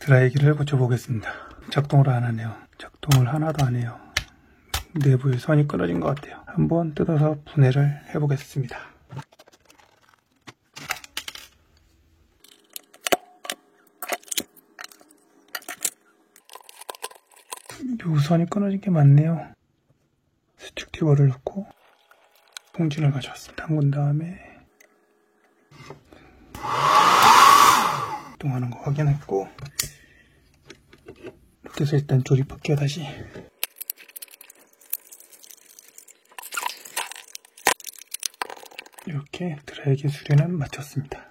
드라이기를 붙여보겠습니다. 작동을 안 하네요. 작동을 하나도 안 해요. 내부에 선이 끊어진 것 같아요. 한번 뜯어서 분해를 해보겠습니다. 요 선이 끊어진 게 맞네요. 수축 튜버를 넣고 봉지를 가져왔습니다. 담근 다음에 작동하는 거 확인했고, 이렇게 해서 일단 조립할게요. 다시 이렇게 드라이기 수리는 마쳤습니다.